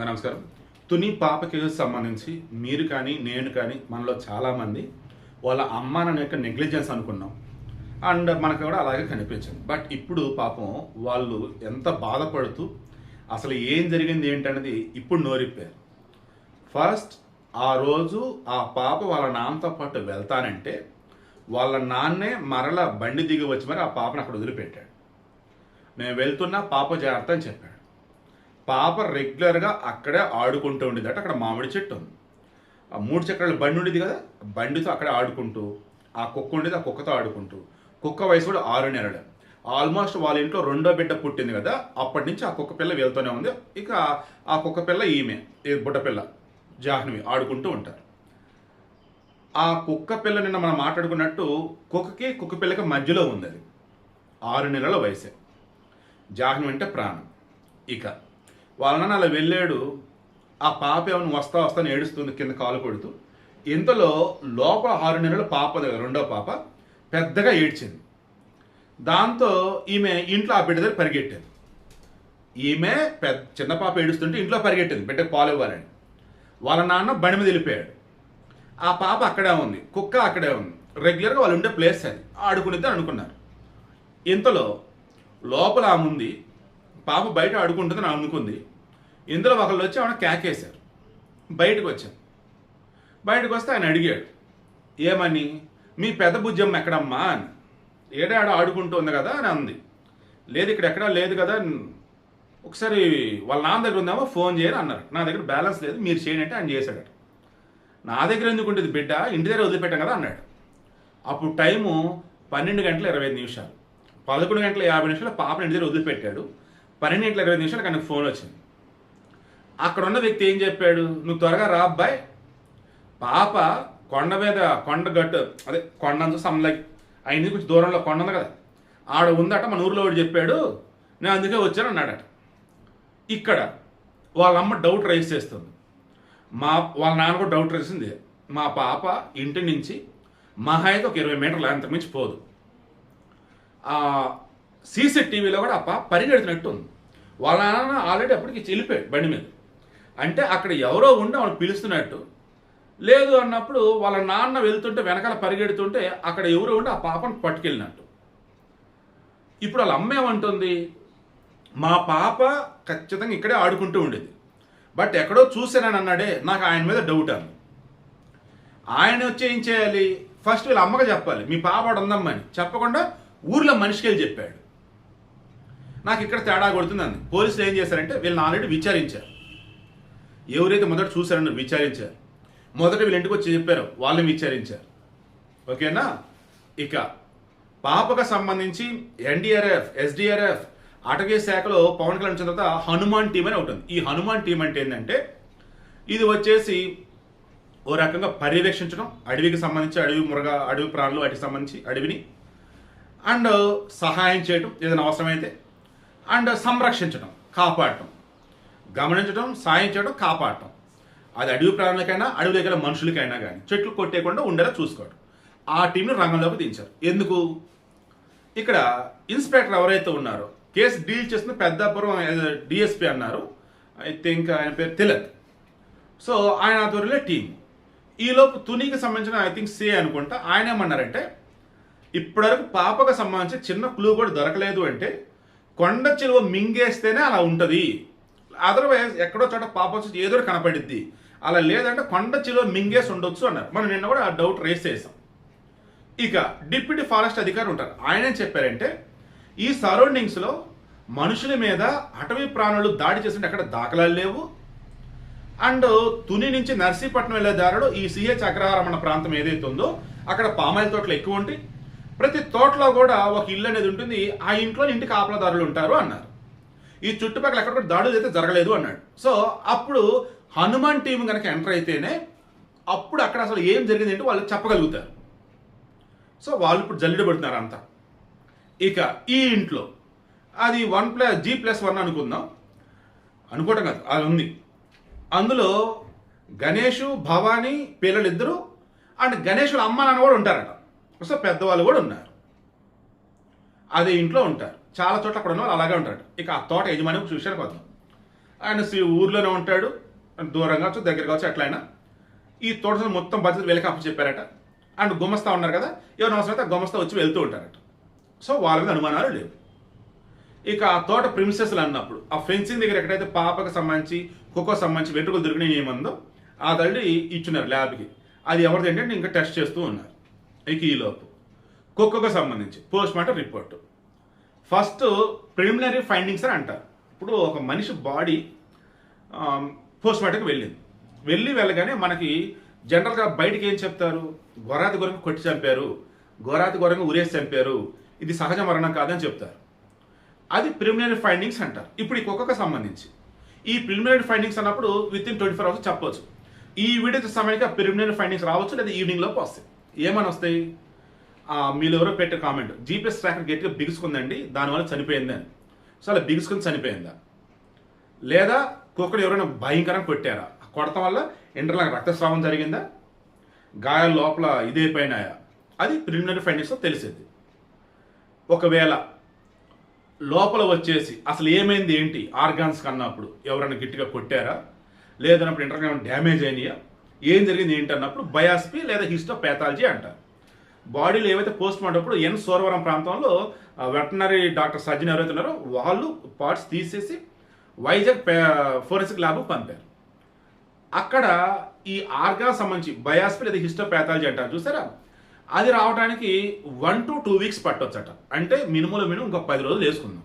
నమస్కారం. తుని పాపకి సంబంధించి మీరు కానీ నేను కానీ మనలో చాలామంది వాళ్ళ అమ్మ నాన్న యొక్క నెగ్లిజెన్స్ అనుకున్నాం. అండ్ మనకు కూడా అలాగే కనిపించింది. బట్ ఇప్పుడు పాపం వాళ్ళు ఎంత బాధపడుతూ అసలు ఏం జరిగింది ఏంటనేది ఇప్పుడు నోరిప్పారు. ఫస్ట్ ఆ రోజు ఆ పాప వాళ్ళ నాన్నతో పాటు వెళ్తానంటే వాళ్ళ నాన్నే మరల బండి దిగి వచ్చి మరి ఆ పాపను అక్కడ వదిలిపెట్టాడు. నేను వెళ్తున్నా, పాప జాగ్రత్త అని చెప్పాడు. పాప రెగ్యులర్గా అక్కడే ఆడుకుంటూ ఉండేది. అక్కడ మామిడి చెట్టు ఉంది, ఆ 3 చక్రాల బండి ఉండేది కదా, బండితో అక్కడే ఆడుకుంటూ, ఆ కుక్క ఉండేది, ఆ కుక్కతో ఆడుకుంటూ, కుక్క వయసు కూడా 6 నెలలు. ఆల్మోస్ట్ వాళ్ళ ఇంట్లో రెండో బిడ్డ పుట్టింది కదా, అప్పటి నుంచి ఆ కుక్క పిల్ల వెళ్తూనే ఉంది. ఇక ఆ కుక్క పిల్ల ఈమె బుడ్డపిల్ల జాహ్నవి ఆడుకుంటూ ఉంటారు. ఆ కుక్క పిల్ల నిన్న మనం మాట్లాడుకున్నట్టు కుక్కకి కుక్క పిల్లకి మధ్యలో ఉంది. అది 6 నెలల వయసే. జాహ్నవి అంటే ప్రాణం. ఇక వాళ్ళ నాన్న అలా వెళ్ళాడు. ఆ పాప ఏమైనా వస్తా అని ఏడుస్తుంది కింద కాలు కొడుతూ. ఇంతలో లోపల 6 నెలల పాప దగ్గర రెండో పాప పెద్దగా ఏడ్చింది. దాంతో ఈమె ఇంట్లో ఆ బిడ్డ దగ్గర పరిగెట్టింది. ఈమె చిన్న పాప ఏడుస్తుంటే ఇంట్లో పరిగెట్టింది బిడ్డకు పాలు ఇవ్వాలని. వాళ్ళ నాన్న బండి మీద వెళ్ళిపోయాడు. ఆ పాప అక్కడే ఉంది, కుక్క అక్కడే ఉంది. రెగ్యులర్గా వాళ్ళు ఉండే ప్లేస్ అది, ఆడుకునేద్దని అనుకున్నారు. ఇంతలో లోపల ఆమె ఉంది, పాప బయట ఆడుకుంటుందని అనుకుంది. ఇందులో ఒకళ్ళు వచ్చి ఆమె కేకేశారు. బయటకు వచ్చాను. బయటకు వస్తే ఆయన అడిగాడు, ఏమని, మీ పెద్ద బుజ్జమ్మ ఎక్కడమ్మా అని. ఆడ ఆడుకుంటుంది కదా అని అంది. లేదు ఇక్కడ ఎక్కడా లేదు కదా, ఒకసారి వాళ్ళ నాన్న దగ్గర ఉందేమో ఫోన్ చేయని అన్నారు. నా దగ్గర బ్యాలెన్స్ లేదు, మీరు చేయండి అంటే ఆయన చేశాడట. నా దగ్గర ఎందుకు ఉంటుంది బిడ్డ, ఇంటి దగ్గర వదిలిపెట్టాం కదా అన్నాడు. అప్పుడు టైము 12:25. 11:50 పాపని ఇంటి దగ్గర వదిలిపెట్టాడు. 12:20 ఆయనకు ఫోన్ వచ్చింది. అక్కడ ఉన్న వ్యక్తి ఏం చెప్పాడు, నువ్వు త్వరగా రా అబ్బాయి, పాప కొండ మీద కొండ గట్టు అదే కొండ సమ్లకి అయింది, కొంచెం దూరంలో కొండ ఉంది కదా, ఆడ ఉందట, మన ఊరిలో వాడు చెప్పాడు, నేను అందుకే వచ్చాను అన్నాడట. ఇక్కడ వాళ్ళ అమ్మ డౌట్ రైజ్ చేస్తుంది. వాళ్ళ నాన్న కూడా డౌట్ రైసింది. మా పాప ఇంటి నుంచి మహా అయితే ఒక 20 మీటర్లు అంతకుమించి పోదు. సీసీటీవీలో కూడా ఆ పాప పరిగెడుతున్నట్టు ఉంది. వాళ్ళ నాన్న ఆల్రెడీ అప్పటికి వెళ్ళిపోయాడు బండి మీద. అంటే అక్కడ ఎవరో ఉండి వాళ్ళు పిలుస్తున్నట్టు. లేదు అన్నప్పుడు వాళ్ళ నాన్న వెళ్తుంటే వెనకాల పరిగెడుతుంటే అక్కడ ఎవరో ఉండి ఆ పాపను పట్టుకెళ్ళినట్టు. ఇప్పుడు వాళ్ళ అమ్మ ఏమంటుంది, మా పాప ఖచ్చితంగా ఇక్కడే ఆడుకుంటూ ఉండేది, బట్ ఎక్కడో చూసానని అన్నాడే, నాకు ఆయన మీద డౌట్ అని. ఆయన వచ్చి ఏం చేయాలి, ఫస్ట్ వీళ్ళ అమ్మగా చెప్పాలి, మీ పాప ఉందమ్మని. చెప్పకుండా ఊర్లో మనిషికి వెళ్ళి చెప్పాడు. నాకు ఇక్కడ తేడా కొడుతుంది అంది. పోలీసులు ఏం చేశారంటే వీళ్ళని ఆల్రెడీ విచారించారు. ఎవరైతే మొదట చూశారని విచారించారు. మొదట వీళ్ళ ఇంటికి వచ్చి చెప్పారు, వాళ్ళని విచారించారు. ఓకేనా. ఇక పాపకు సంబంధించి ఎన్డీఆర్ఎఫ్, ఎస్డీఆర్ఎఫ్, అటవీ శాఖలో పవన్ కళ్యాణ్ తర్వాత హనుమాన్ టీం అని ఉంటుంది. ఈ హనుమాన్ టీం అంటే ఏంటంటే ఇది వచ్చేసి ఓ రకంగా పర్యవేక్షించడం, అడవికి సంబంధించి అడవి ప్రాణులు వాటికి సంబంధించి అడవిని, అండ్ సహాయం చేయడం ఏదైనా అవసరమైతే, అండ్ సంరక్షించడం, కాపాడటం, గమనించడం, సాయం చేయడం, కాపాడటం. అది అడవి ప్రాణులకైనా అడవి దగ్గర మనుషులకైనా కానీ చెట్లు కొట్టేయకుండా ఉండేలా చూసుకోవడం. ఆ టీంని రంగంలోకి దించారు. ఎందుకు, ఇక్కడ ఇన్స్పెక్టర్ ఎవరైతే ఉన్నారో కేసు డీల్ చేస్తున్న పెద్దాపురం డిఎస్పీ అన్నారు, ఐ థింక్ ఆయన పేరు తిలక్. సో ఆయన ఆధ్వర్యంలో టీం. ఈలోపు తునికి సంబంధించిన ఐ థింక్ సిఏ అనుకుంటా, ఆయన ఏమన్నారంటే ఇప్పటివరకు పాపకు సంబంధించి చిన్న క్లూ కూడా దొరకలేదు అంటే కొండ చిలువ మింగేస్తేనే అలా ఉంటుంది, అదర్వైజ్ ఎక్కడో చోట పాప వచ్చి ఏదో కనపడిద్ది, అలా లేదంటే కొండ చిలువ మింగేసి ఉండొచ్చు అన్నారు. మనం నిన్న కూడా ఆ డౌట్ రేస్ చేసాం. ఇక డిప్యూటీ ఫారెస్ట్ అధికారి ఉంటారు, ఆయన ఏం చెప్పారంటే ఈ సరౌండింగ్స్లో మనుషుల మీద అటవీ ప్రాణులు దాడి చేస్తుంటే అక్కడ దాఖలాలు లేవు. అండ్ తుని నుంచి నర్సీపట్నం వెళ్ళే దారిలో ఈ సిహెచ్ అగ్రహారం అన్న ప్రాంతం ఏదైతే ఉందో అక్కడ పామాయిల్ తోటలు ఎక్కువ ఉంటాయి. ప్రతి తోటలో కూడా ఒక ఇల్లు అనేది ఉంటుంది, ఆ ఇంట్లో ఇంటికి కాపలాదారులు ఉంటారు అన్నారు. ఈ చుట్టుపక్కల ఎక్కడ కూడా దాడులు అయితే జరగలేదు అన్నాడు. సో అప్పుడు హనుమాన్ టీం కనుక ఎంటర్ అయితేనే అప్పుడు అక్కడ అసలు ఏం జరిగింది ఏంటో వాళ్ళు చెప్పగలుగుతారు. సో వాళ్ళు ఇప్పుడు జల్లిడ పడుతున్నారు అంతా. ఇక ఈ ఇంట్లో అది G+1 అనుకుందాం, అనుకోవటం కాదు, అది ఉంది. అందులో గణేష్, భవానీ పిల్లలిద్దరూ అండ్ గణేషుల అమ్మ నాన్న కూడా ఉంటారట. సో పెద్దవాళ్ళు కూడా ఉన్నారు, అదే ఇంట్లో ఉంటారు. చాలా చోట్ల అక్కడ ఉన్న వాళ్ళు అలాగే ఉంటారు. ఇక ఆ తోట యజమాని విషయానికి వద్దాం. ఆయన ఊర్లోనే ఉంటాడు, దూరం కావచ్చు దగ్గర కావచ్చు ఎట్లయినా. ఈ తోట మొత్తం బాధ్యత వీళ్ళకి అప్పు చెప్పారట. అండ్ గుమస్తా ఉన్నారు కదా, ఎవరు అవసరం అయితే గుమస్తా వచ్చి వెళ్తూ ఉంటారట. సో వాళ్ళ మీద అనుమానాలు లేవు. ఇక ఆ తోట ప్రిన్సెస్లు అన్నప్పుడు ఆ ఫెన్సింగ్ దగ్గర ఎక్కడైతే పాపకు సంబంధించి కుక్కకు సంబంధించి వెంట్రుకలు దొరికినాయి ఏమందో ఆ తల్లి ఇచ్చున్నారు ల్యాబ్కి. అది ఎవరిది ఏంటంటే ఇంకా టెస్ట్ చేస్తూ ఉన్నారు. ఇక ఈలోపు కుక్కకు సంబంధించి post mortem report. First preliminary findings అని అంటారు. ఇప్పుడు ఒక మనిషి బాడీ పోస్ట్ మార్టంకి వెళ్ళగానే మనకి జనరల్గా బయటికి ఏం చెప్తారు, గొరాతి గొరంగా కొట్టి చంపారు, గొరాతి గొరంగా ఉరేసి చంపారు, ఇది సహజ మరణం కాదని చెప్తారు. అది ప్రిలిమినరీ ఫైండింగ్స్ అంటారు. ఇప్పుడు ఈ కుక్కకు సంబంధించి ఈ ప్రిలిమినరీ ఫైండింగ్స్ అన్నప్పుడు విత్ ఇన్ 24 hours చెప్పవచ్చు. ఈ వీడియో సమయానికి ఆ ప్రిలిమినరీ ఫైండింగ్స్ రావచ్చు, లేదా ఈవినింగ్ లోపు వస్తాయి. ఏమని వస్తాయి? మీరు ఎవరో పెట్టే కామెంట్, జీపీఎస్ ట్రాకర్ గట్టిగా బిగుసుకుందండి దానివల్ల చనిపోయింది అని. సో అలా బిగుసుకుని చనిపోయిందా, లేదా కుక్కడు ఎవరైనా భయంకరంగా కొట్టారా, కొడటం వల్ల ఇంటర్నల్ రక్తస్రావం జరిగిందా, గాయాల లోపల ఇదైపోయినాయా, అది ప్రిలిమినరీ ఫైండింగ్స్లో తెలిసింది. ఒకవేళ లోపల వచ్చేసి అసలు ఏమైంది ఏంటి ఆర్గాన్స్ కన్నప్పుడు ఎవరైనా గట్టిగా కొట్టారా, లేదన్నప్పుడు ఇంటర్నల్ డ్యామేజ్ అయినాయా, ఏం జరిగింది ఏంటి అన్నప్పుడు బయాస్పీ లేదా హిస్టోపాథాలజీ అంటారు. బాడీలో ఏవైతే పోస్ట్ మార్టం అప్పుడు ఎన్ సోరవరం ప్రాంతంలో వెటనరీ డాక్టర్ సర్జన్ ఎవరైతే ఉన్నారో వాళ్ళు పార్ట్స్ తీసేసి వైజాగ్ ఫోరెన్సిక్ ల్యాబ్కు పంపారు. అక్కడ ఈ ఆర్గాన్ సంబంధించి బయాస్పీ లేదా హిస్టోపాథాలజీ అంటారు చూసారా, అది రావడానికి 1 to 2 weeks పట్టొచ్చట. అంటే మినిమం ఇంకొక 10 రోజులు వేసుకుందాం.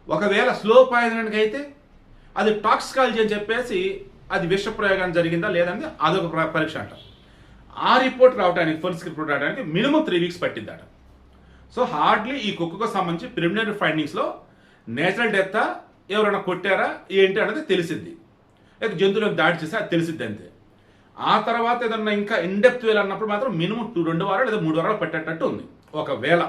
ఒకవేళ స్లో పాయిజనింగ్ అయితే అది టాక్సికాలజీ అని చెప్పేసి అది విష ప్రయోగం జరిగిందా లేదంటే అదొక పరీక్ష అంట. ఆ రిపోర్ట్ రావడానికి ఫోరెన్సిక్ రిపోర్ట్ రావడానికి మినిమం 3 weeks పట్టిద్దట. సో హార్డ్లీ ఈ కుక్కకు సంబంధించి ప్రిలిమినరీ ఫైండింగ్స్లో నేచురల్ డెత్ ఎవరైనా కొట్టారా ఏంటి అనేది తెలిసిద్ది, లేదా జంతువులకు దాడి చేస్తే అది తెలిసిద్ది అంతే. ఆ తర్వాత ఏదన్నా ఇంకా ఇన్డెప్త్ వెళ్ళన్నప్పుడు మాత్రం మినిమం 2 వారాలు లేదా 3 వారాలు పట్టేటట్టు ఉంది. ఒకవేళ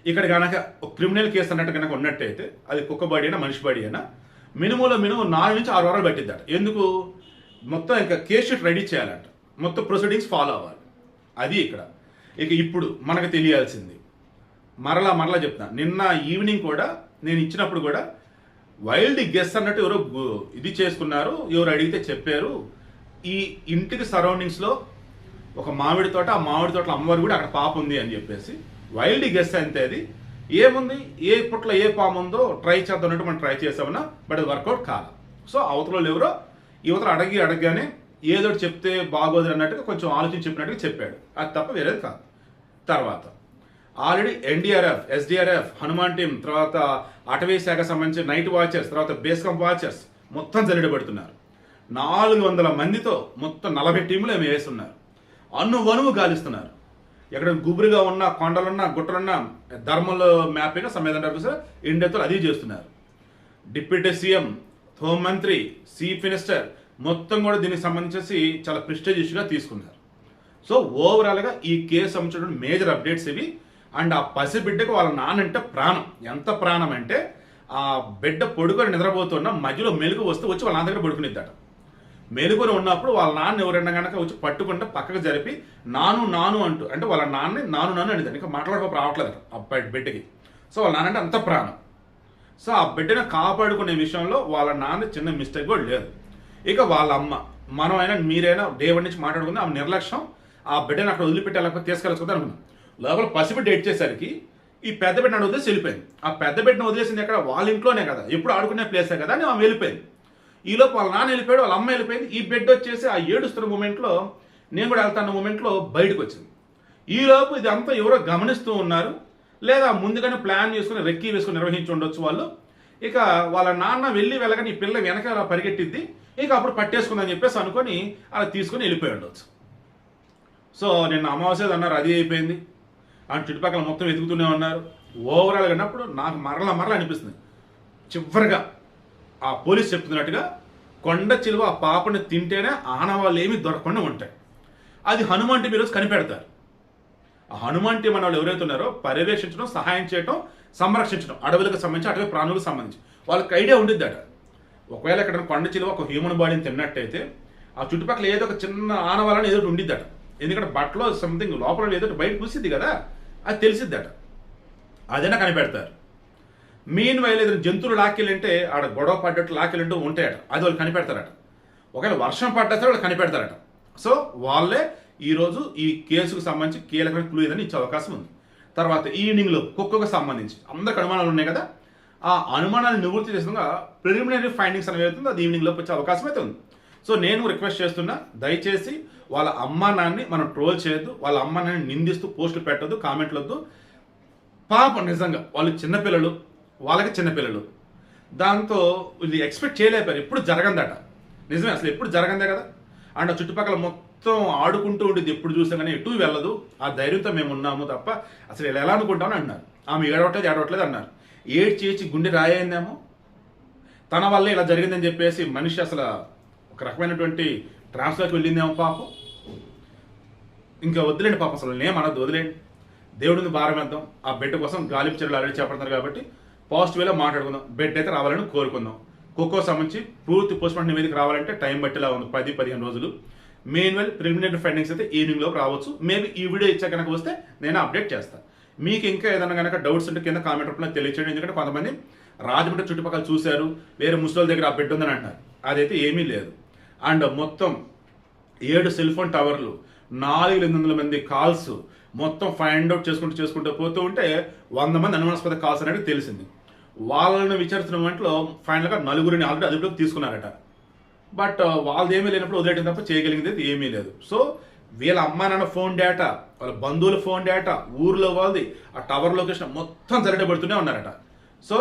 ఇక్కడ కనుక ఒక క్రిమినల్ కేసు అన్నట్టు కనుక ఉన్నట్టయితే అది కుక్క బాడీ అయినా మనిషి బాడీ అయినా మినిమం 4 నుంచి 6 వారాలు పట్టిద్దట. ఎందుకు? మొత్తం ఇంకా కేస్ షీట్ రెడీ చేయాలంట, మొత్తం ప్రొసీడింగ్స్ ఫాలో అవ్వాలి. అది ఇక్కడ. ఇక ఇప్పుడు మనకు తెలియాల్సింది మరలా చెప్తాను, నిన్న ఈవినింగ్ కూడా నేను ఇచ్చినప్పుడు కూడా వైల్డ్ గెస్ అన్నట్టు ఎవరో ఇది చేసుకున్నారు, ఎవరు అడిగితే చెప్పారు. ఈ ఇంటికి సరౌండింగ్స్లో ఒక మామిడి తోట, ఆ మామిడి తోటలో అమ్మవారు కూడా అక్కడ పాప ఉంది అని చెప్పేసి వైల్డ్ గెస్ అంతే. అది ఏముంది, ఏ పుట్లో ఏ పాము ఉందో ట్రై చేద్దామంటే మనం ట్రై చేసామన్నా, బట్ అది వర్కౌట్ కాదు. సో అవతల ఎవరో యువతలు అడగగానే ఏదో చెప్తే బాగోదు అన్నట్టుగా కొంచెం ఆలోచించి చెప్పినట్టుగా చెప్పాడు, అది తప్ప వేరేది కాదు. తర్వాత already NDRF, SDRF, Hanuman team, తర్వాత అటవీ శాఖ సంబంధించి నైట్ వాచర్స్, తర్వాత బేస్ క్యాంప్ వాచర్స్ మొత్తం జల్లెడబడుతున్నారు. 400 మందితో మొత్తం 40 టీములు ఏమి వేస్తున్నారు. అణువణువు గాలిస్తున్నారు. ఎక్కడ గుబురుగా ఉన్న కొండలున్నా గుట్టలున్నా ధర్మల్ మ్యాపింగ్ సమ్మేదన ఇండియాతో అది చేస్తున్నారు. డిప్యూటీ సీఎం, హోంమంత్రి, చీఫ్ మినిస్టర్ మొత్తం కూడా దీనికి సంబంధించి చాలా ప్రెస్టేజ్ ఇష్యూగా తీసుకున్నారు. సో ఓవరాల్గా ఈ కేసు సంబంధించిన మేజర్ అప్డేట్స్ ఇవి. అండ్ ఆ పసిబిడ్డకు వాళ్ళ నాన్నంటే ప్రాణం. ఎంత ప్రాణం అంటే ఆ బిడ్డ పడుకొని నిద్రపోతున్న మధ్యలో మెలుగు వస్తే వచ్చి వాళ్ళ నాన్న దగ్గర పడుకునిద్దట. మెలుగుని ఉన్నప్పుడు వాళ్ళ నాన్న ఎవరైనా కనుక వచ్చి పట్టుకుంటే పక్కకు జరిపి నాను అంటూ, అంటే వాళ్ళ నాన్నే నాను అనేది ఇంకా మాట్లాడుకో రావట్లేదు ఆ బిడ్డకి. సో వాళ్ళ నాన్న అంటే అంత ప్రాణం. సో ఆ బిడ్డను కాపాడుకునే విషయంలో వాళ్ళ నాన్న చిన్న మిస్టేక్ కూడా లేదు. ఇక వాళ్ళ అమ్మ, మనమైనా మీరైనా దేవుడి నుంచి మాట్లాడుకుంది, ఆమె నిర్లక్ష్యం, ఆ బిడ్డను అక్కడ వదిలిపెట్టి లేకపోతే తీసుకెళ్ళచ్చు అనుకున్నాం. లోపల పసిబిడ్డ ఏడ్చేసరికి ఈ పెద్ద బిడ్డను వదిలేసి వెళ్ళిపోయింది. ఆ పెద్ద బిడ్డను వదిలేసింది ఎక్కడ, వాళ్ళ ఇంట్లోనే కదా, ఎప్పుడు ఆడుకునే ప్లేసే కదా అని ఆమె వెళ్ళిపోయింది. ఈలోపు వాళ్ళ నాన్న వెళ్ళిపోయాడు, వాళ్ళ అమ్మ వెళ్ళిపోయింది. ఈ బిడ్డ వచ్చేసి ఆ ఏడుస్తున్న మూమెంట్లో, నేను కూడా వెళ్తాన్న మూమెంట్లో బయటకు వచ్చింది. ఈలోపు ఇది అంతా ఎవరో గమనిస్తూ ఉన్నారు, లేదా ముందుగానే ప్లాన్ చేసుకుని రెక్కీ వేసుకుని నిర్వహించి ఉండొచ్చు వాళ్ళు. ఇక వాళ్ళ నాన్న వెళ్ళగానే ఈ పిల్ల వెనక అలా పరిగెట్టిద్ది, ఇక అప్పుడు పట్టేసుకుందని చెప్పేసి అనుకొని అలా తీసుకుని వెళ్ళిపోయి ఉండొచ్చు. సో నిన్న అమావాస్య అన్నారు, అది అయిపోయింది. ఆ చుట్టుపక్కల మొత్తం వెతుకుతూనే ఉన్నారు. ఓవరాల్గా అన్నప్పుడు నాకు మరలా అనిపిస్తుంది, చివరిగా ఆ పోలీస్ చెప్తున్నట్టుగా కొండ చిలువ ఆ పాపని తింటేనే ఆనవాళ్ళు ఏమీ దొరకకుండా ఉంటాయి. అది హనుమాన్ టీం ఈరోజు కనిపెడతారు. ఆ హనుమాన్ టీం అన్న వాళ్ళు ఎవరైతే ఉన్నారో పర్యవేక్షించడం, సహాయం చేయడం, సంరక్షించడం, అడవులకు సంబంధించి అటవీ ప్రాణులకు సంబంధించి వాళ్ళకి ఐడియా ఉండిద్దట. ఒకవేళ ఇక్కడ కొండ చిలువ ఒక హ్యూమన్ బాడీని తిన్నట్టయితే ఆ చుట్టుపక్కల ఏదో ఒక చిన్న ఆనవాళ్ళని ఏదో ఉండిద్దట. ఎందుకంటే బట్టలో సంథింగ్ లోపల ఏదో బయట పూసిద్ది కదా, అది తెలిసిద్దట. అదైనా కనిపెడతారు. మెయిన్ వైల్ ఏదైనా జంతువులు లాక్కెళ్ళంటే ఆడ గొడవ పడ్డట్టు లాక్కెళ్ళంటూ ఉంటాయట, అది వాళ్ళు కనిపెడతారట. ఒకవేళ వర్షం పడ్డా వాళ్ళు కనిపెడతారట. సో వాళ్ళే ఈరోజు ఈ కేసుకు సంబంధించి కీలకమైన క్లూ ఏదని ఇచ్చే అవకాశం ఉంది. తర్వాత ఈవినింగ్లో కుక్కకు సంబంధించి అందరికి అనుమానాలు ఉన్నాయి కదా, ఆ అనుమానాలు నివృత్తి చేస్తుండగా ప్రిలిమినరీ ఫైండింగ్స్ అనేవి అవుతుంది, అది ఈవినింగ్లోకి వచ్చే అవకాశం అయితే ఉంది. సో నేను రిక్వెస్ట్ చేస్తున్నా, దయచేసి వాళ్ళ అమ్మా నాన్నని మనం ట్రోల్ చేయొద్దు, వాళ్ళ అమ్మా నాన్నని నిందిస్తూ పోస్టులు పెట్టొద్దు, కామెంట్లు వద్దు. పాపం నిజంగా వాళ్ళు చిన్నపిల్లలు, వాళ్ళకి చిన్నపిల్లలు, దాంతో ఇది ఎక్స్పెక్ట్ చేయలేపారు, ఎప్పుడు జరగందట. నిజమే, అసలు ఎప్పుడు జరగందే కదా. అండ్ చుట్టుపక్కల మొత్తం ఆడుకుంటూ ఉండేది, ఎప్పుడు చూసాం కానీ ఎటు వెళ్ళదు, ఆ ధైర్యంతో మేము ఉన్నాము తప్ప అసలు ఇలా ఎలా అనుకుంటామని అన్నారు. ఆమె ఏడవట్లేదు అన్నారు. ఏడ్చి గుండె రాయిందేమో, తన వల్ల ఇలా జరిగిందని చెప్పేసి మనిషి అసలు ఒక రకమైనటువంటి ట్రాన్స్లోకి వెళ్ళిందేమో పాపం. ఇంకా వదిలేండి పాపం, అసలు నేమనద్దు, వదిలేండి, దేవుడిని భారం వేద్దాం. ఆ బెడ్ కోసం గాలింపు చర్యలు ఆల్రెడీ చేపడుతున్నారు కాబట్టి పాజిటివ్గా మాట్లాడుకుందాం. బెడ్ అయితే రావాలని కోరుకుందాం. ఖోఖో సంబంధించి పూర్తి పోస్ట్మార్టం నివేదిక రావాలంటే టైం బట్టిలా ఉంది, 10-15 రోజులు. మెయిన్వెల్ ప్రిలిమినరీ ఫైండింగ్స్ అయితే ఈవినింగ్లోకి రావచ్చు. మేబీ ఈ వీడియో ఇచ్చా కనుక వస్తే నేను అప్డేట్ చేస్తాను. మీకు ఇంకా ఏదైనా కనుక డౌట్స్ ఉంటే కింద కామెంట్ రూపంలో తెలియచేయండి. ఎందుకంటే కొంతమంది రాజమండ్రి చుట్టుపక్కల చూశారు, వేరే ముసలి దగ్గర ఆ బెడ్ ఉందని అంటారు, అదైతే ఏమీ లేదు. అండ్ మొత్తం 7 సెల్ ఫోన్ టవర్లు, 400 మంది కాల్స్ మొత్తం ఫైండ్ అవుట్ చేసుకుంటూ పోతూ ఉంటే 100 మంది అనుమానాస్పద కాల్స్ అనేది తెలిసింది. వాళ్ళని విచారిస్తున్న మొమెంట్లో ఫైనల్గా 4 ఆల్రెడీ అదుపులోకి తీసుకున్నారట. బట్ వాళ్ళది ఏమీ లేనప్పుడు వదిలేయడం తప్ప చేయగలిగింది ఏమీ లేదు. సో వీళ్ళ అమ్మా నాన్న ఫోన్ డేటా, వాళ్ళ బంధువుల ఫోన్ డేటా, ఊర్లో వాళ్ళది, ఆ టవర్ లొకేషన్ మొత్తం జరగబడుతూనే ఉన్నారట. సో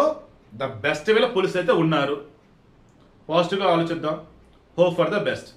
ద బెస్ట్ వేలో పోలీసులు అయితే ఉన్నారు. పాజిటివ్గా ఆలోచిద్దాం. Hope for the best.